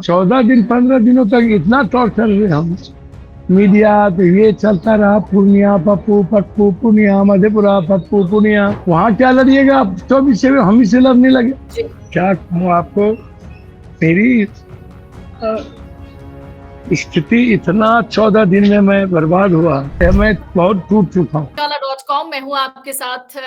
14 दिन 15 दिनों तक इतना टॉर्चर हुए हम। मीडिया तो ये चलता रहा, पूर्णिया पप्पू, पप्पू पूर्णिया, मधेपुरा पप्पू पूर्णिया। वहाँ क्या लड़िएगा आप? 24 से हम ही से लड़ने लगे। क्या कहूँ आपको, मेरी स्थिति इतना 14 दिन में मैं बर्बाद हुआ, मैं बहुत टूट चुका हूँ। .com मैं हूँ आपके साथ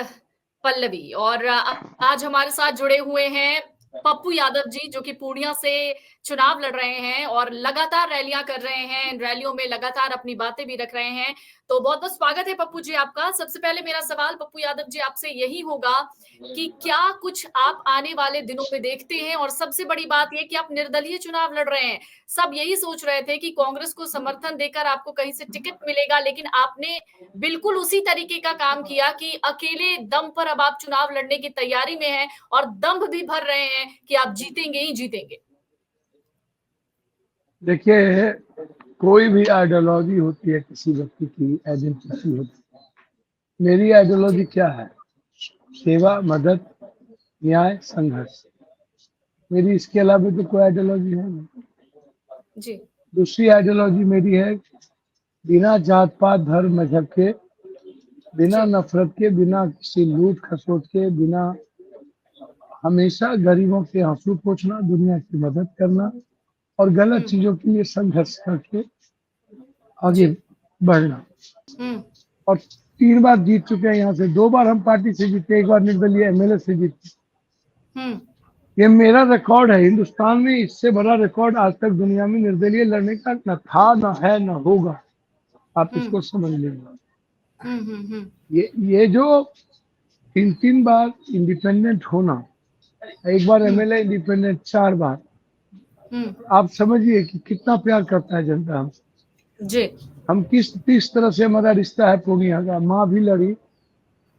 पल्लवी, और आज हमारे साथ जुड़े हुए हैं पप्पू यादव जी, जो कि पूर्णिया से चुनाव लड़ रहे हैं और लगातार रैलियां कर रहे हैं। इन रैलियों में लगातार अपनी बातें भी रख रहे हैं। तो बहुत बहुत स्वागत है पप्पू जी आपका। सबसे पहले मेरा सवाल पप्पू यादव जी आपसे यही होगा कि क्या कुछ आप आने वाले दिनों में देखते हैं, और सबसे बड़ी बात यह कि आप निर्दलीय चुनाव लड़ रहे हैं। सब यही सोच रहे थे कि कांग्रेस को समर्थन देकर आपको कहीं से टिकट मिलेगा, लेकिन आपने बिल्कुल उसी तरीके का काम किया कि अकेले दम पर अब आप चुनाव लड़ने की तैयारी में हैं और दम भी भर रहे हैं कि आप जीतेंगे ही जीतेंगे। देखिए, कोई भी आइडियोलॉजी होती है, किसी व्यक्ति की आइडेंटिटी होती है। मेरी आइडियोलॉजी क्या है? सेवा, मदद, न्याय, संघर्ष। मेरी इसके अलावा तो कोई आइडियोलॉजी है नहीं जी। दूसरी आइडियोलॉजी मेरी है, बिना जात पात धर्म मजहब के, बिना नफरत के, बिना किसी लूट खसोट के, बिना हमेशा गरीबों के आंसू पोंछना, दुनिया की मदद करना और गलत चीजों के लिए संघर्ष करके आगे बढ़ना। और 3 बार जीत चुके हैं यहाँ से। 2 बार हम पार्टी से जीते, 1 बार निर्दलीय एमएलए से जीते। ये मेरा रिकॉर्ड है। हिंदुस्तान में इससे बड़ा रिकॉर्ड आज तक दुनिया में निर्दलीय लड़ने का न था, न है, न होगा। आप इसको समझ लीजिए। ये जो 3 बार इंडिपेंडेंट होना, 1 बार एमएलए इंडिपेंडेंट, 4 बार, आप समझिए कि कितना प्यार करता है जनता हमसे। जी। हम किस तरह से हमारा रिश्ता है पूर्णिया का। माँ भी लड़ी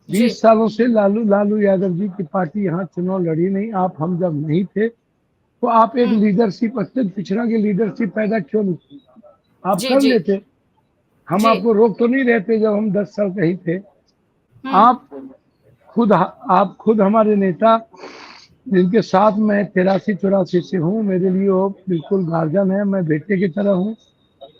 20 सालों से। लालू यादव जी की पार्टी यहाँ चुनाव लड़ी नहीं। आप हम जब नहीं थे तो आप एक लीडरशिप, अत्यंत पिछड़ा के लीडरशिप पैदा क्यों नहीं की? आप कर लेते। हम आपको रोक तो नहीं रहते जब हम 10 साल कहीं थे। आप खुद हमारे नेता, जिनके साथ मैं 83-84 से हूँ, मेरे लिए वो बिल्कुल गार्जियन है। मैं बेटे की तरह हूँ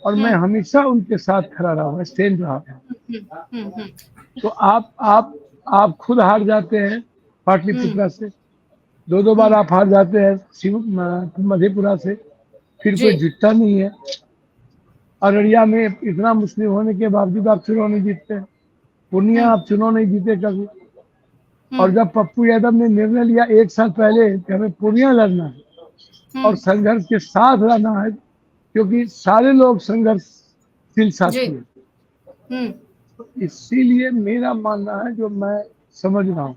और मैं हमेशा उनके साथ खड़ा रहा हूँ, स्टैंड रहा हूँ। तो आप खुद हार जाते हैं पाटलिपुत्रा से, 2 बार आप हार जाते हैं मधेपुरा से, फिर कोई जीतता नहीं है। अररिया में इतना मुस्लिम होने के बावजूद आप चुनाव नहीं जीतते। पूर्णिया आप चुनाव नहीं जीते कभी। और जब पप्पू यादव ने निर्णय लिया 1 साल पहले कि हमें पूर्णिया लड़ना है और संघर्ष के साथ रहना है, क्योंकि सारे लोग संघर्षशील साथी हैं, तो इसीलिए मेरा मानना है, जो मैं समझ रहा हूँ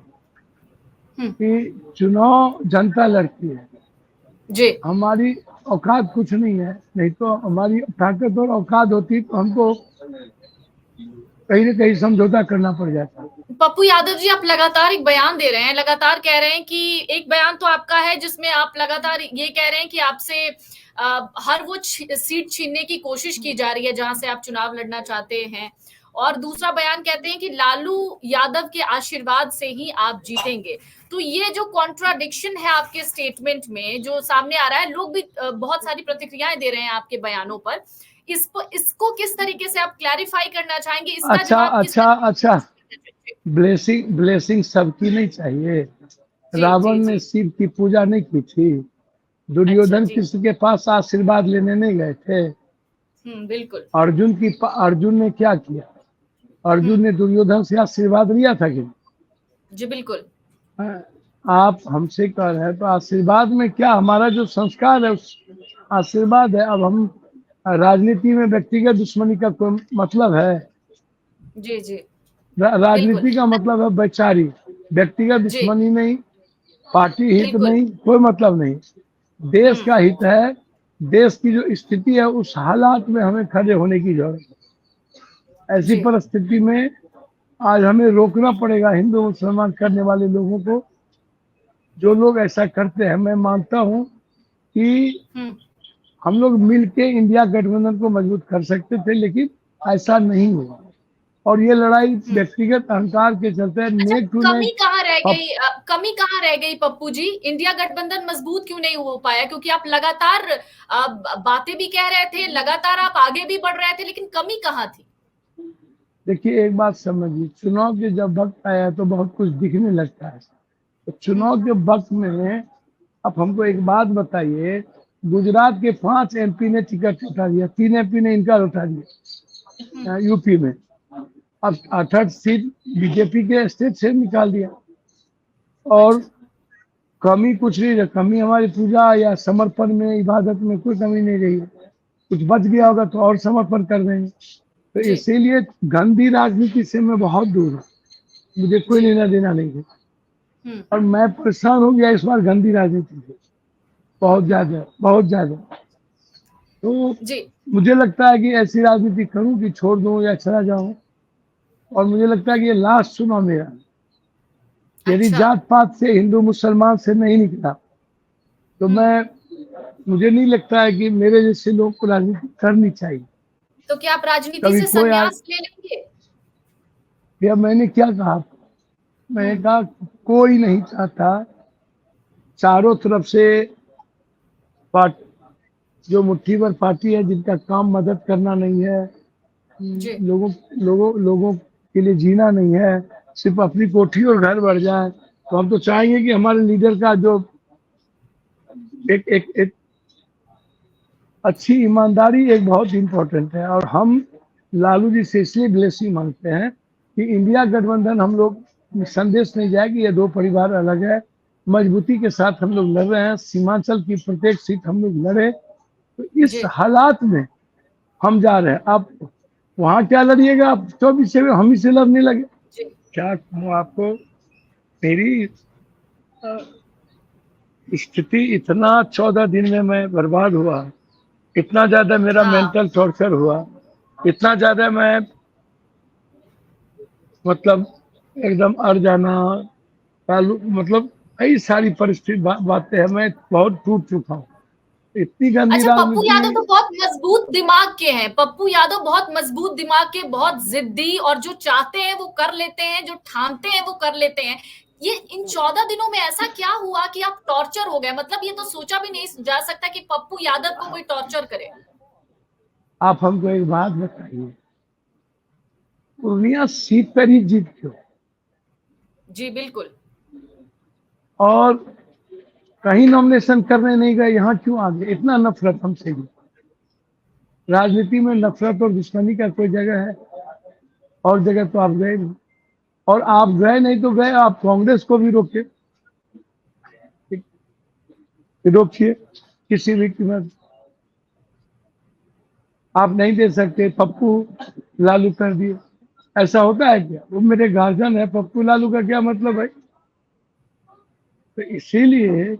कि चुनाव जनता लड़ती है जी। हमारी औकात कुछ नहीं है। नहीं तो हमारी ताकत और औकात होती तो हमको कहीं न कहीं समझौता करना पड़ जाता। पप्पू यादव जी, आप लगातार एक बयान दे रहे हैं, लगातार कह रहे हैं कि एक बयान तो आपका है जिसमें आप लगातार ये कह रहे हैं कि आपसे हर वो सीट छीनने की कोशिश की जा रही है जहां से आप चुनाव लड़ना चाहते हैं, और दूसरा बयान कहते हैं कि लालू यादव के आशीर्वाद से ही आप जीतेंगे। तो ये जो कॉन्ट्राडिक्शन है आपके स्टेटमेंट में जो सामने आ रहा है, लोग भी बहुत सारी प्रतिक्रियाएं दे रहे हैं आपके बयानों पर। इसको किस तरीके से आप क्लैरिफाई करना चाहेंगे? इसका अच्छा, ब्लेसिंग सबकी नहीं चाहिए। रावण ने शिव की पूजा नहीं की थी। दुर्योधन किसी के पास आशीर्वाद लेने नहीं गए थे। बिल्कुल। अर्जुन ने क्या किया? अर्जुन ने दुर्योधन से आशीर्वाद लिया था कि? जी बिल्कुल। आप हमसे कह रहे हैं तो आशीर्वाद में क्या, हमारा जो संस्कार है उस आशीर्वाद है। अब हम राजनीति में व्यक्तिगत दुश्मनी का कोई मतलब है? जी। राजनीति का मतलब है वैचारिक, व्यक्तिगत दुश्मनी नहीं, पार्टी हित नहीं, कोई मतलब नहीं। देश का हित है। देश की जो स्थिति है उस हालात में हमें खड़े होने की जरूरत है। ऐसी परिस्थिति में आज हमें रोकना पड़ेगा हिंदू मुसलमान करने वाले लोगों को। जो लोग ऐसा करते हैं, मैं मानता हूं कि हम लोग मिलके इंडिया गठबंधन को मजबूत कर सकते थे, लेकिन ऐसा नहीं हुआ। और ये लड़ाई व्यक्तिगत अहंकार के चलते कमी कहाँ रह रह गई, कमी कहाँ रह गई पप्पू जी? इंडिया गठबंधन मजबूत क्यों नहीं हो पाया? क्योंकि आप लगातार बातें भी कह रहे थे, लगातार आप आगे भी बढ़ रहे थे, लेकिन कमी कहाँ थी? देखिए, एक बात समझिए, चुनाव के जब वक्त आया तो बहुत कुछ दिखने लगता है। तो चुनाव के वक्त में आप हमको एक बात बताइए, गुजरात के 5 एमपी ने टिकट उठा दिया, 3 एमपी ने इनकार उठा दिया यूपी में। अब 68 सीट बीजेपी के स्टेट से निकाल दिया। और कमी कुछ नहीं रही, कमी हमारी पूजा या समर्पण में, इबादत में कोई कमी नहीं रही है। कुछ बच गया होगा तो और समर्पण कर देंगे। तो जी। इसीलिए गंदी राजनीति से मैं बहुत दूर हूँ, मुझे कोई जी। लेना देना नहीं है। और मैं परेशान हो गया इस बार गंदी राजनीति से, बहुत ज्यादा। तो जी। मुझे लगता है कि ऐसी राजनीति करूं कि छोड़ दूं या चला जाऊं। और मुझे लगता है कि ये लास्ट चुनाव मेरा है। यदि अच्छा। जात पात से, हिंदू मुसलमान से नहीं निकला तो मुझे नहीं लगता है कि मेरे जैसे लोग को राजनीति करनी चाहिए। तो क्या आप राजनीति कभी से कोई संन्यास ले लेंगे? या मैंने क्या कहा, मैंने कहा कोई नहीं चाहता, चारों तरफ से जो मुट्ठी भर पार्टी है जिनका काम मदद करना नहीं है, जी। लोगों के लिए जीना नहीं है, सिर्फ अपनी कोठी और घर बढ़ जाए। तो हम तो चाहेंगे कि हमारे लीडर का जो एक अच्छी ईमानदारी एक बहुत इम्पोर्टेंट है। और हम लालू जी से इसलिए ब्लेसिंग मांगते हैं कि इंडिया गठबंधन हम लोग संदेश नहीं जाए कि ये दो परिवार अलग है, मजबूती के साथ हम लोग लड़ रहे हैं। सीमांचल की प्रत्येक सीट हम लोग लड़े। तो इस हालात में हम जा रहे हैं। आप वहां क्या लड़िएगा, आप 24 से हम ही से लड़ने लगे। क्या कहूं आपको, मेरी स्थिति इतना 14 दिन में मैं बर्बाद हुआ, इतना ज्यादा मेरा मेंटल टॉर्चर हुआ, इतना ज्यादा मैं मतलब एकदम अड़ जाना, मतलब कई सारी परिस्थिति बातें हैं। मैं बहुत टूट चुका हूँ, इतनी गंदी अच्छा, पप्पू यादव राजनीति। तो बहुत मजबूत दिमाग के हैं। पप्पू यादव बहुत मजबूत दिमाग के, बहुत जिद्दी, और जो चाहते हैं वो कर लेते हैं, जो ठानते हैं वो कर लेते हैं। ये इन 14 दिनों में ऐसा क्या हुआ कि आप टॉर्चर हो गए? मतलब ये तो सोचा भी नहीं जा सकता कि पप्पू यादव को कोई टॉर्चर करे। आप हमको एक बात बताइए, पूर्णिया सीट पर ही जीत क्यों? जी बिल्कुल। और कहीं नॉमिनेशन करने नहीं गए, यहाँ क्यों आ गए? इतना नफरत हमसे भी। राजनीति में नफरत और दुश्मनी का कोई जगह है? और जगह तो आप गए नहीं। और आप गए नहीं तो गए, आप कांग्रेस को भी रोकिए किसी भी कीमत। आप नहीं दे सकते, पप्पू लालू कर दिए, ऐसा होता है क्या? वो मेरे गार्जियन है, पप्पू लालू का क्या मतलब है? तो इसीलिए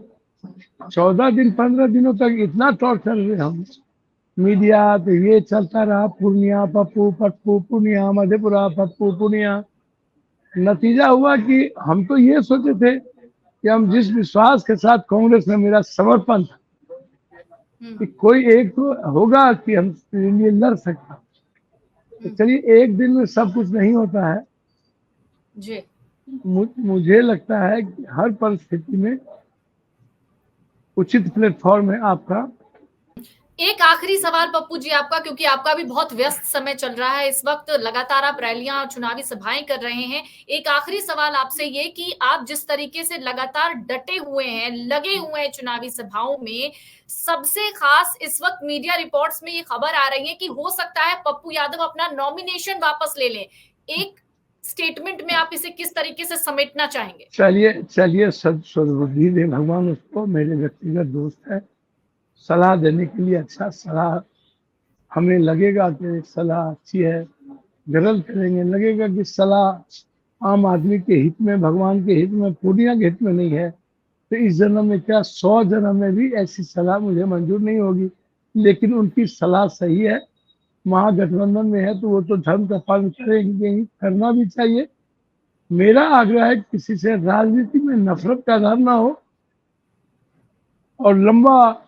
14 दिन 15 दिनों तक इतना टॉर्चर हुए हम। मीडिया तो ये चलता रहा, पूर्णिया पप्पू, पप्पू पूर्णिया, मधेपुरा पप्पू पूर्णिया। नतीजा हुआ कि हम तो ये सोचे थे कि हम जिस विश्वास के साथ कांग्रेस में मेरा समर्पण था कि कोई एक तो होगा कि हम लिए लड़ सकता। तो चलिए, एक दिन में सब कुछ नहीं होता है जी। मुझे लगता है कि हर परिस्थिति में उचित प्लेटफॉर्म है आपका। एक आखिरी सवाल पप्पू जी आपका, क्योंकि आपका भी बहुत व्यस्त समय चल रहा है इस वक्त, लगातार आप रैलियां और चुनावी सभाएं कर रहे हैं। एक आखिरी सवाल आपसे ये कि आप जिस तरीके से लगातार डटे हुए हैं, लगे हुए हैं चुनावी सभाओं में, सबसे खास इस वक्त मीडिया रिपोर्ट्स में ये खबर आ रही है कि हो सकता है पप्पू यादव अपना नॉमिनेशन वापस ले लें। एक स्टेटमेंट में आप इसे किस तरीके से समेटना चाहेंगे? चलिए सद्बुद्धि दे भगवान उसको, मेरे व्यक्तिगत दोस्त है। सलाह देने के लिए अच्छा सलाह, हमें लगेगा कि सलाह अच्छी है, गलत करेंगे लगेगा कि सलाह आम आदमी के हित में, भगवान के हित में, पूर्णिया के हित में नहीं है, तो इस जन्म में क्या 100 जन्म में भी ऐसी सलाह मुझे मंजूर नहीं होगी। लेकिन उनकी सलाह सही है, महागठबंधन में है तो वो तो धर्म का पालन करेंगे ही, करना भी चाहिए। मेरा आग्रह है किसी से राजनीति में नफरत का आधार ना हो, और लंबा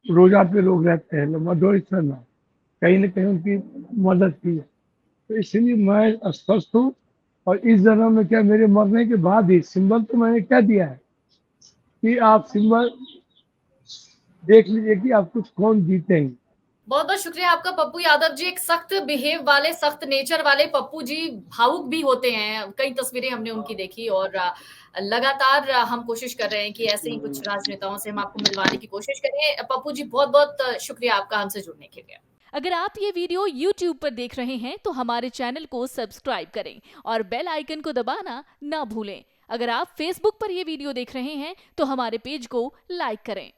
रोजा पे लोग रहते हैं, लंबा दौड़ करना, कहीं ना कहीं उनकी मदद की है। तो इसलिए मैं स्पष्ट हूँ और इस जन्म में क्या मेरे मरने के बाद ही सिंबल तो मैंने क्या दिया है कि आप सिंबल देख लीजिए कि आप कुछ कौन जीते हैं। बहुत बहुत शुक्रिया आपका पप्पू यादव जी। एक सख्त बिहेव वाले, सख्त नेचर वाले पप्पू जी भावुक भी होते हैं। कई तस्वीरें हमने उनकी देखी और लगातार हम कोशिश कर रहे हैं कि ऐसे ही कुछ राजनेताओं से हम आपको मिलवाने की कोशिश करें। पप्पू जी बहुत बहुत शुक्रिया आपका हमसे जुड़ने के लिए। अगर आप ये वीडियो YouTube पर देख रहे हैं तो हमारे चैनल को सब्सक्राइब करें और बेल आइकन को दबाना ना भूलें। अगर आप Facebook पर ये वीडियो देख रहे हैं तो हमारे पेज को लाइक करें।